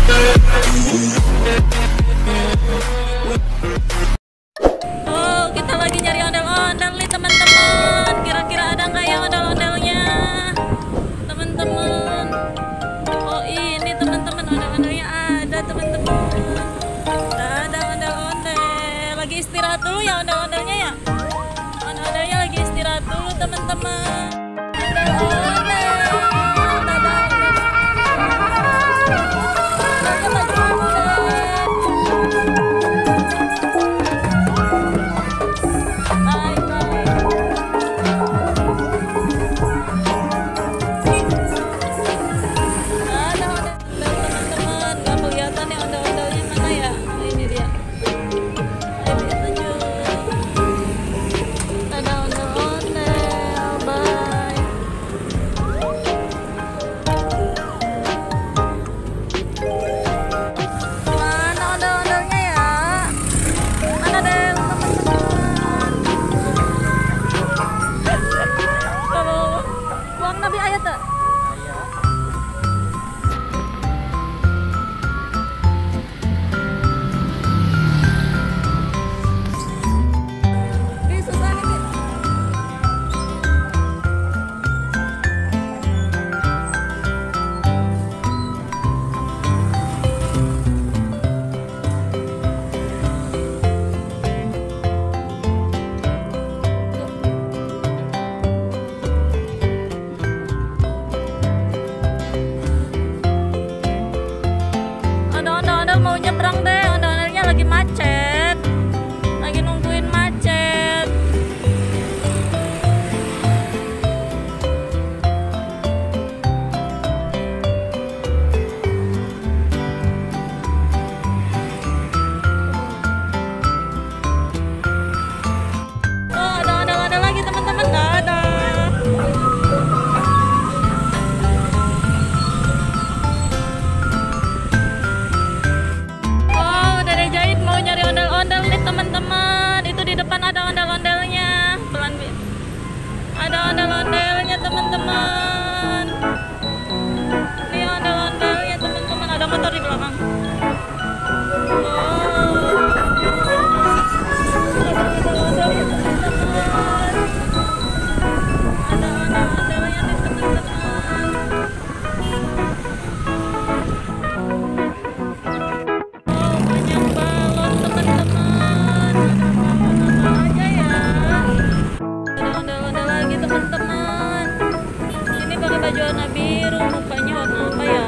Oh, kita lagi nyari ondel-ondel nih teman-teman. Kira-kira ada nggak ya ondel-ondelnya, teman-teman? Oh ini teman-teman, ondel-ondelnya ada teman-teman. Ada ondel-ondel. Lagi istirahat dulu ya ondel-ondelnya ya. Ondel-ondelnya lagi istirahat dulu teman-teman. Ondel-ondel. Mau nyebrang deh, ondel-ondelnya lagi macet, lagi nungguin macet. Oh ada ondel-ondel lagi teman-teman, nggak ada. Teman-teman, itu di depan ada ondel-ondelnya. Pelan, ada ondel-ondelnya teman-teman. Ini ondel-ondelnya teman-teman, ada motor di belakang. Ada ondel-ondelnya nih teman-teman. Oh banyak balon teman-teman. Teman-teman, ini pakai baju warna biru, mukanya warna apa ya?